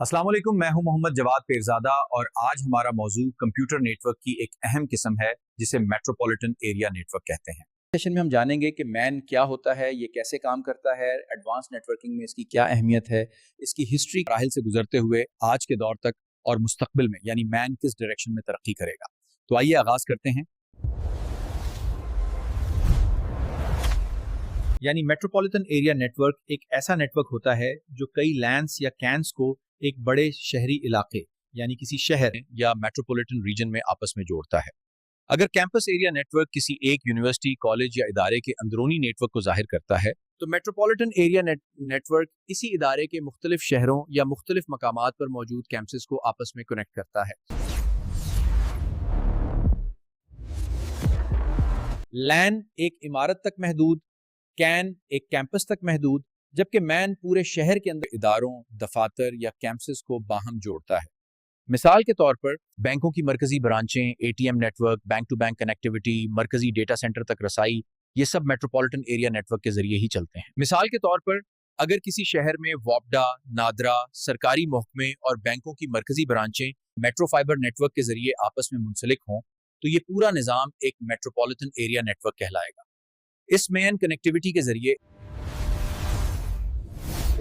अस्सलाम वालेकुम, मैं हूं मोहम्मद जवाद पेरजादा और आज हमारा मौजू कंप्यूटर नेटवर्क की एक अहम किस्म है जिसे मेट्रोपॉलिटन एरिया नेटवर्क कहते हैं। सेशन में हम जानेंगे कि मैन क्या होता है, ये कैसे काम करता है, एडवांस नेटवर्किंग में इसकी क्या अहमियत है, इसकी हिस्ट्री राहिल से गुजरते हुए आज के दौर तक और मुस्तकबिल में यानी मैन किस डायरेक्शन में तरक्की करेगा। तो आइए आगाज करते हैं। यानी मेट्रोपॉलिटन एरिया नेटवर्क एक ऐसा नेटवर्क होता है जो कई लैंड्स या कैंस को एक बड़े शहरी इलाके यानी किसी शहर या मेट्रोपॉलिटन रीजन में आपस में जोड़ता है। अगर कैंपस एरिया नेटवर्क किसी एक यूनिवर्सिटी, कॉलेज या इदारे के अंदरूनी नेटवर्क को जाहिर करता है, तो मेट्रोपॉलिटन एरिया नेटवर्क इसी इदारे के मुख्तलिफ शहरों या मुख्तलिफ मकामात पर मौजूद कैंपसेस को आपस में कनेक्ट करता है। लैन एक इमारत तक महदूद, कैन एक कैंपस तक महदूद, जबकि मैन पूरे शहर के अंदर इदारों, दफातर या कैंपसेस को बाहम जोड़ता है। मिसाल के तौर पर बैंकों की मरकजी ब्रांचें, ATM network, bank to bank connectivity, मरकजी डेटा सेंटर तक रसाई, ये सब मेट्रोपॉलिटन एरिया नेटवर्क के जरिए ही चलते हैं। मिसाल के तौर पर अगर किसी शहर में वापडा, नादरा, सरकारी महकमे और बैंकों की मरकजी ब्रांचें मेट्रो फाइबर नेटवर्क के जरिए आपस में मुंसलिक हों, तो ये पूरा निज़ाम एक मेट्रोपॉलिटन एरिया नेटवर्क कहलाएगा। इस मेन कनेक्टिविटी के जरिए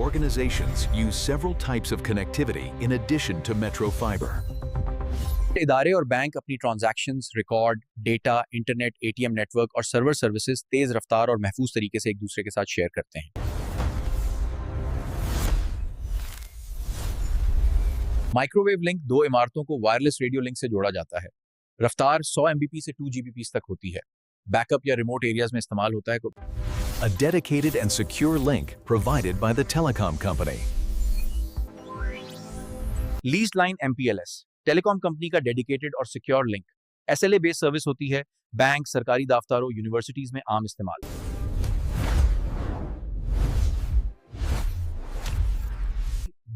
Organizations use several types of connectivity in addition to metro fiber. इदारे और बैंक अपनी transactions, record, data, internet, ATM network और सर्वर सर्विसेज तेज रफ्तार और महफूज तरीके से एक दूसरे के साथ शेयर करते हैं। माइक्रोवेव लिंक दो इमारतों को वायरलेस रेडियो लिंक से जोड़ा जाता है। रफ्तार 100 एमबीपी से 2 जीबीपी तक होती है। बैकअप या रिमोट एरियाज में इस्तेमाल होता है। A dedicated and secure link provided by the telecom company. Lease line MPLS telecom company का डेडिकेटेड और secure link SLA based service होती है। बैंक, सरकारी दफ्तरों, यूनिवर्सिटीज में आम इस्तेमाल।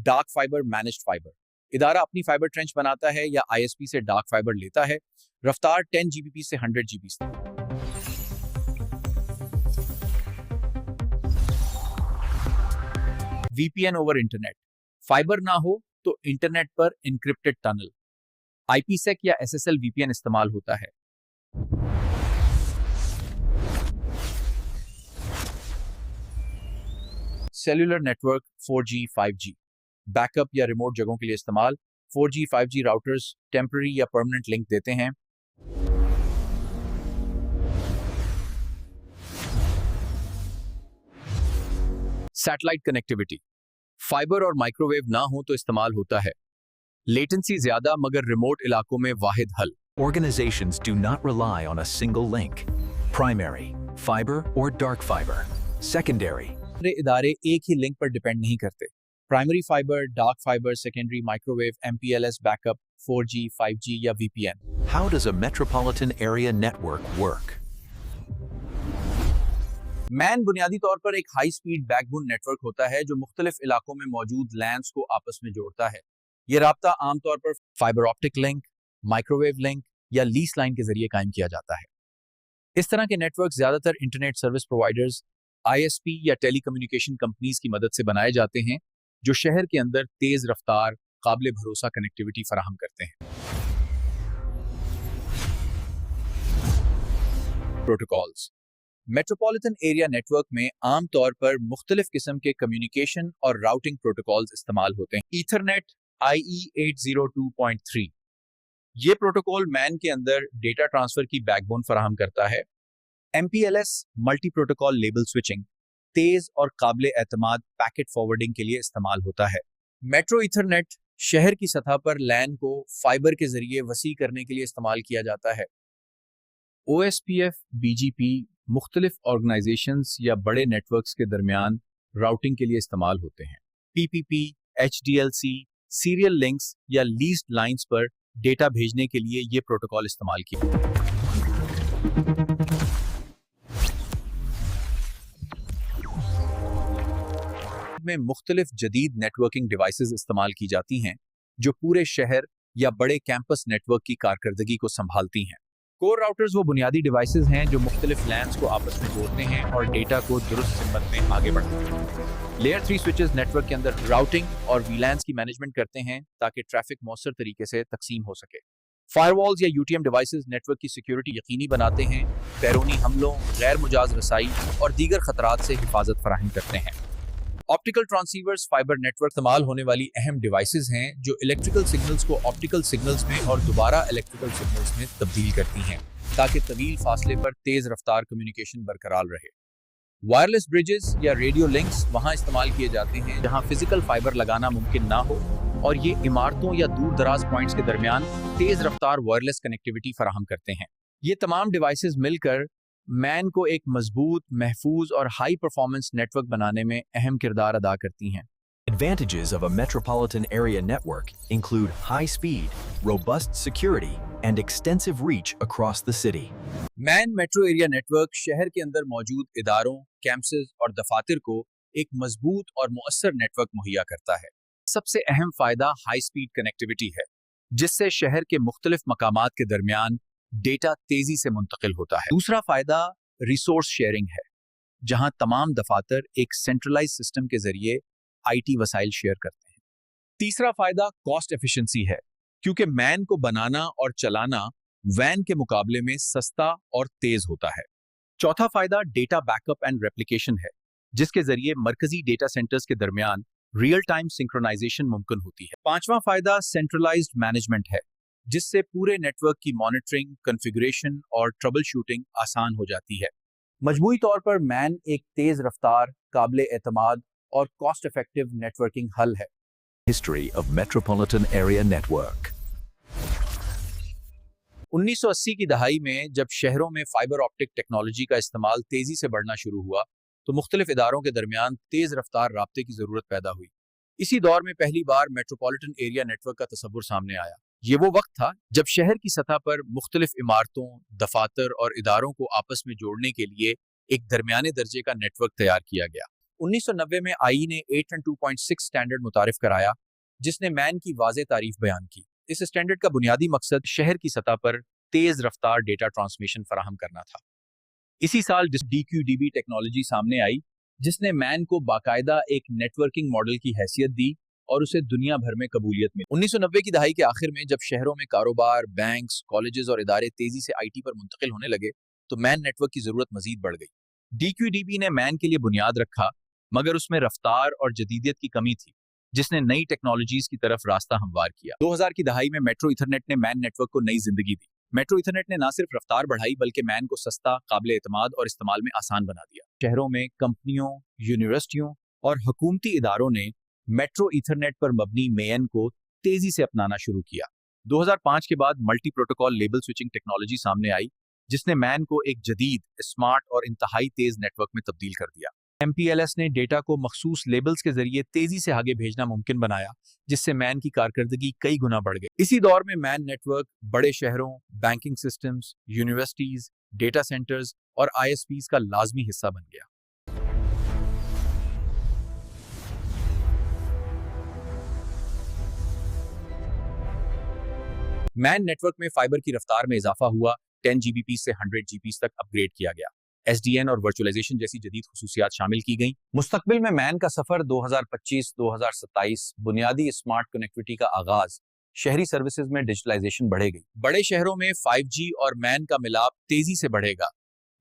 डार्क फाइबर, मैनेज्ड फाइबर इदारा अपनी फाइबर ट्रेंच बनाता है या ISP से डार्क फाइबर लेता है। रफ्तार 10 जीबीपी से 100 जीबी तक। VPN ओवर इंटरनेट, फाइबर ना हो तो इंटरनेट पर एन्क्रिप्टेड टनल IPsec या SSL VPN इस्तेमाल होता है। Cellular network 4G 5G backup या रिमोट जगहों के लिए इस्तेमाल। 4G 5G राउटर्स टेम्पररी या परमानेंट लिंक देते हैं। सैटेलाइट कनेक्टिविटी फाइबर और माइक्रोवेव ना हो तो इस्तेमाल होता है। लेटेंसी ज्यादा मगर रिमोट इलाकों में वाहिद हल। Organizations do not rely on a single link. Primary, fiber or dark fiber. Secondary. इदारे एक ही लिंक पर डिपेंड नहीं करते। Primary fibre, dark fibre, secondary microwave, MPLS backup, 4G 5G या VPN। How does a metropolitan area network work? Man बुनियादी तौर पर एक हाई स्पीड बैकबोन नेटवर्क होता है जो मुख्तलिफ इलाकों में मौजूद लैंड्स को आपस में जोड़ता है। यह राब्ता आमतौर पर fibre optic link, microwave link या लीस लाइन के जरिए कायम किया जाता है। इस तरह के नेटवर्क ज्यादातर इंटरनेट सर्विस प्रोवाइडर्स, ISP या टेलीकम्युनिकेशन कंपनीज की मदद से बनाए जाते हैं जो शहर के अंदर तेज रफ्तार, काबिल भरोसा कनेक्टिविटी फराहम करते हैं। प्रोटोकॉल्स मेट्रोपॉलिटन एरिया नेटवर्क में आमतौर पर मुख्तलिफ किस्म के कम्युनिकेशन और राउटिंग प्रोटोकॉल्स इस्तेमाल होते हैं। ईथरनेट IE 802.3 ये प्रोटोकॉल मैन के अंदर डेटा ट्रांसफर की बैकबोन फराहम करता है। MPLS multi protocol label switching तेज और काबिल एतमाद पैकेट फॉरवर्डिंग के लिए इस्तेमाल होता है। मेट्रो ईथरनेट शहर की सतह पर लैन को फाइबर के जरिए वसी करने के लिए इस्तेमाल किया जाता है। OSPF BGP मुख्तलिफ ऑर्गेनाइजेशंस या बड़े नेटवर्क्स के दरमियान राउटिंग के लिए इस्तेमाल होते हैं। PPP, HDLC, सीरियल लिंक्स या लीज्ड लाइंस पर डेटा भेजने के लिए ये प्रोटोकॉल इस्तेमाल किए में मुख्तलिफ जदीद नेटवर्किंग डिवाइसेस इस्तेमाल की जाती हैं जो पूरे शहर या बड़े कैंपस नेटवर्क की कारकर्दगी को संभालती हैं। कोर राउटर्स वो बुनियादी डिवाइसेस हैं जो मुख्तलिफ लैन्स को आपस में जोड़ते हैं और डेटा को दुरुस्त सिमत में आगे बढ़ाते हैं। लेयर 3 स्विचेस नेटवर्क के अंदर राउटिंग और वीलैन्स की मैनेजमेंट करते हैं ताकि ट्रैफिक मौसर तरीके से तकसीम हो सके। फायरवॉल्स या यूटीएम डिवाइसेस नेटवर्क की सिक्योरिटी यकीनी बनाते हैं, बैरूनी हमलों, गैर मुजाज रसाई और दीगर खतरात से हिफाजत फराहम करते हैं। ऑप्टिकल ट्रांसीवर्स फाइबर नेटवर्क इस्तेमाल होने वाली अहम डिवाइसेस हैं जो इलेक्ट्रिकल सिग्नल्स को ऑप्टिकल सिग्नल्स में और दोबारा इलेक्ट्रिकल सिग्नल्स में तब्दील करती हैं ताकि तवील फासले पर तेज रफ्तार कम्युनिकेशन बरकरार रहे। वायरलेस ब्रिजेस या रेडियो लिंक्स वहां इस्तेमाल किए जाते हैं जहां फिजिकल फाइबर लगाना मुमकिन ना हो, और ये इमारतों या दूर दराज पॉइंट्स के दरमियान तेज रफ्तार वायरलेस कनेक्टिविटी फराहम करते हैं। ये तमाम डिवाइसेस मिलकर मैन को एक मजबूत, महफूज और हाई परफॉर्मेंस नेटवर्क बनाने में अहम किरदार अदा करती हैं। Advantages of a metropolitan area network include high speed, robust security, and extensive reach across the city. Man metro area network शहर के अंदर मौजूद इदारों, कैंपसेस और दफातर को एक मजबूत और मुअस्सर नेटवर्क मुहैया करता है। सबसे अहम फायदा हाई स्पीड कनेक्टिविटी है, जिससे शहर के मुख्तलिफ मकामात के दरमियान डेटा तेजी से मुंतकिल होता है। दूसरा फायदा रिसोर्स शेयरिंग है, जहां तमाम दफातर एक सेंट्रलाइज सिस्टम के जरिए आईटी वसाइल शेयर करते हैं। तीसरा फायदा कॉस्ट एफिशिएंसी है, क्योंकि मैन को बनाना और चलाना वैन के मुकाबले में सस्ता और तेज होता है। चौथा फायदा डेटा बैकअप एंड रेप्लिकेशन है, जिसके जरिए मरकजी डेटा सेंटर्स के दरमियान रियल टाइम सिंक्रोनाइजेशन मुमकिन होती है। पांचवा फायदा सेंट्रलाइज्ड मैनेजमेंट है, जिससे पूरे नेटवर्क की मॉनिटरिंग, कॉन्फ़िगरेशन और ट्रबल शूटिंग आसान हो जाती है। मजमूई तौर पर मैन एक तेज रफ्तार, काबिल एतमाद और कॉस्ट इफेक्टिव नेटवर्किंग हल है। History of Metropolitan Area Network. 1980 की दहाई में जब शहरों में फाइबर ऑप्टिक टेक्नोलॉजी का इस्तेमाल तेजी से बढ़ना शुरू हुआ तो मुख्तलिफ इदारों के दरमियान तेज रफ्तार राब्ते की जरूरत पैदा हुई। इसी दौर में पहली बार मेट्रोपॉलिटन एरिया नेटवर्क का तस्वुर सामने आया। ये वो वक्त था जब शहर की सतह पर मुख्तलिफ इमारतों, दफातर और इदारों को आपस में जोड़ने के लिए एक दरमियाने दर्जे का नेटवर्क तैयार किया गया। 1990 में आई ने 802.6 स्टैंडर्ड मुतारिफ कराया, जिसने मैन की वाज़ेह तारीफ बयान की। इस स्टैंडर्ड का बुनियादी मकसद शहर की सतह पर तेज रफ्तार डेटा ट्रांसमिशन फराहम करना था। इसी साल DQDB टेक्नोलॉजी सामने आई, जिसने मैन को बाकायदा एक नेटवर्किंग मॉडल की हैसियत दी और उसे दुनिया भर में कबूलियत मिली। 1990 की दहाई के आखिर में जब शहरों में कारोबार, बैंक्स, कॉलेजेस और इदारे तेजी से आईटी पर मुंतकिल होने लगे तो मैन नेटवर्क की जरूरत मजीद बढ़ गई। DQDB ने मैन के लिए बुनियाद रखा, मगर उसमें रफ्तार और जदीदियत की कमी थी, जिसने नई टेक्नोलॉजीज की तरफ रास्ता हमवार किया। 2000 की दहाई में मेट्रो इथरनेट ने मैन नेटवर्क को नई जिंदगी दी। मेट्रो इथरनेट ने न सिर्फ रफ्तार बढ़ाई बल्कि मैन को सस्ता, काबिल एतमाद और इस्तेमाल में आसान बना दिया। शहरों में कंपनियों, यूनिवर्सिटियों और हुकूमती इदारों ने मेट्रो इथरनेट पर मबनी मैन को तेजी से अपनाना शुरू किया। 2005 के बाद multi protocol label switching technology सामने आई, जिसने मैन को एक जदीद, स्मार्ट और इंतहाई तेज नेटवर्क में तब्दील कर दिया। MPLS ने डेटा को मखसूस लेबल्स के जरिए तेजी से आगे भेजना मुमकिन बनाया, जिससे मैन की कारकर्दगी कई गुना बढ़ गई। इसी दौर में मैन नेटवर्क बड़े शहरों, banking systems, universities, data centres और ISPs का लाजमी हिस्सा बन गया। मैन नेटवर्क में फाइबर की रफ्तार में इजाफा हुआ, 10 Gbps से 100 Gbps तक अपग्रेड किया गया। SDN और वर्चुअलाइजेशन जैसी जदीद खुसूसियात शामिल की गई। मुस्तकबिल में मैन का सफर 2025-2027 बुनियादी स्मार्ट कनेक्टिविटी का आगाज, शहरी सर्विसेज में डिजिटलाइजेशन बढ़ेगी। बड़े शहरों में 5G और मैन का मिलाप तेजी से बढ़ेगा,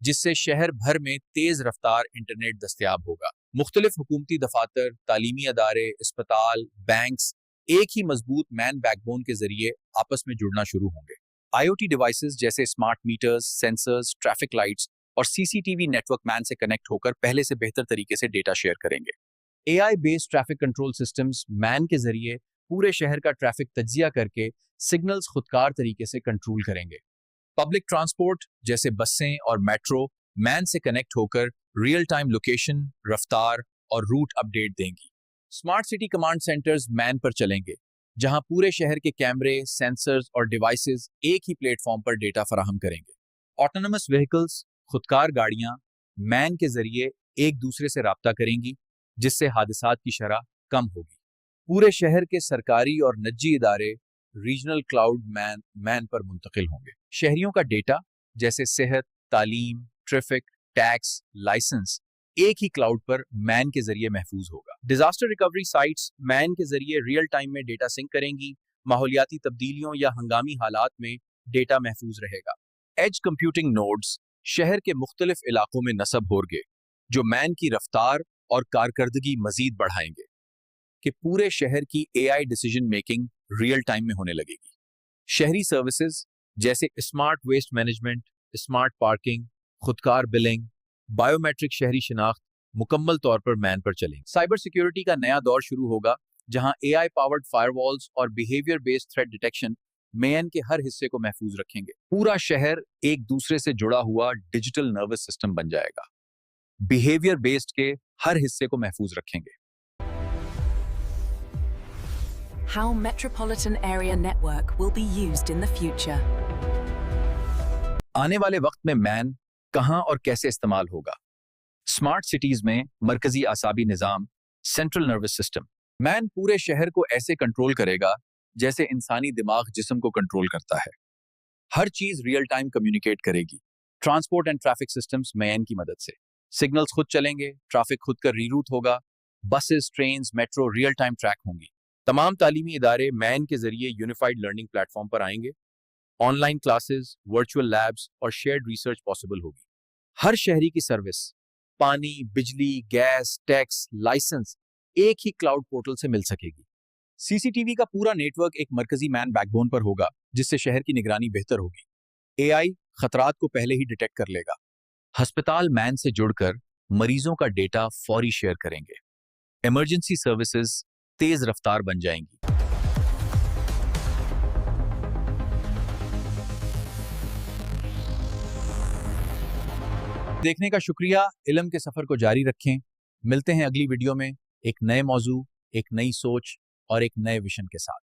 जिससे शहर भर में तेज रफ्तार इंटरनेट दस्तयाब होगा। मुख्तलिफ हुकूमती दफातर, तालीमी अदारे, अस्पताल, बैंक्स एक ही मजबूत मैन बैकबोन के जरिए आपस में जुड़ना शुरू होंगे। IoT डिवाइसेस जैसे smart meters, sensors, traffic lights और CCTV नेटवर्क मैन से कनेक्ट होकर पहले से बेहतर तरीके से डेटा शेयर करेंगे। AI based traffic control systems man के जरिए पूरे शहर का ट्रैफिक तज्जिया करके सिग्नल्स खुदकार तरीके से कंट्रोल करेंगे। पब्लिक ट्रांसपोर्ट जैसे बसें और मेट्रो मैन से कनेक्ट होकर रियल टाइम लोकेशन, रफ्तार और रूट अपडेट देंगी। Smart city command centres man पर चलेंगे, जहां पूरे शहर के कैमरे, सेंसर्स और डिवाइसेस एक ही प्लेटफॉर्म पर डेटा फराहम करेंगे। ऑटोनमस व्हीकल्स, खुदकार गाड़ियां मैन के जरिए एक दूसरे से राब्ता करेंगी, जिससे हादसात की शरह कम होगी। पूरे शहर के सरकारी और निजी इदारे रीजनल क्लाउड मैन पर मुंतकिल होंगे। शहरियों का डेटा जैसे सेहत, तालीम, ट्रैफिक, टैक्स, लाइसेंस एक ही क्लाउड पर मैन के जरिए महफूज होगा। डिजास्टर रिकवरी साइट्स मैन के जरिए रियल टाइम में डेटा सिंक करेंगी। माहौलियाती तब्दीलियों या हंगामी हालात में डेटा महफूज रहेगा। एज कंप्यूटिंग नोड्स शहर के मुख्तलिफ इलाकों में नस्ब होंगे, जो मैन की रफ्तार और कारकर्दगी मजीद बढ़ाएंगे कि पूरे शहर की AI decision making real time में होने लगेगी। शहरी सर्विसेज जैसे smart waste management, smart parking, खुदकार बिलिंग, बायोमेट्रिक शहरी शिनाख्त मुकम्मल तौर पर मैन पर चलेंगे। साइबर सिक्योरिटी का नया दौर शुरू होगा, जहां एआई पावर्ड फायरवॉल्स और behaviour based threat detection man के हर हिस्से को महफूज रखेंगे। पूरा शहर एक दूसरे से जुड़ा हुआ डिजिटल नर्वस सिस्टम बन जाएगा। बिहेवियर बेस्ड के हर हिस्से को महफूज रखेंगे। How Metropolitan Area Network will be used in the future. आने वाले वक्त में मैन कहां और कैसे इस्तेमाल होगा। स्मार्ट सिटीज में मरकजी आसाबी निजाम, सेंट्रल नर्वस सिस्टम, मैन पूरे शहर को ऐसे कंट्रोल करेगा जैसे इंसानी दिमाग जिस्म को कंट्रोल करता है। हर चीज रियल टाइम कम्युनिकेट करेगी। Transport and traffic systems man की मदद से, सिग्नल्स खुद चलेंगे, ट्रैफिक खुद का रीरूट होगा, buses, trains, metro real time track होंगी। तमाम तालीमी इदारे मैन के जरिए यूनिफाइड लर्निंग प्लेटफॉर्म पर आएंगे। ऑनलाइन क्लासेस, वर्चुअल लैब्स और शेयर्ड रिसर्च पॉसिबल होगी। हर शहरी की सर्विस, पानी, बिजली, गैस, टैक्स, लाइसेंस एक ही क्लाउड पोर्टल से मिल सकेगी। सीसीटीवी का पूरा नेटवर्क एक मरकजी मैन बैकबोन पर होगा, जिससे शहर की निगरानी बेहतर होगी। एआई खतरात को पहले ही डिटेक्ट कर लेगा। अस्पताल मैन से जुड़कर मरीजों का डेटा फौरी शेयर करेंगे। इमरजेंसी सर्विसेज तेज रफ्तार बन जाएंगी। देखने का शुक्रिया। इल्म के सफर को जारी रखें। मिलते हैं अगली वीडियो में एक नए मौजू, एक नई सोच और एक नए विजन के साथ।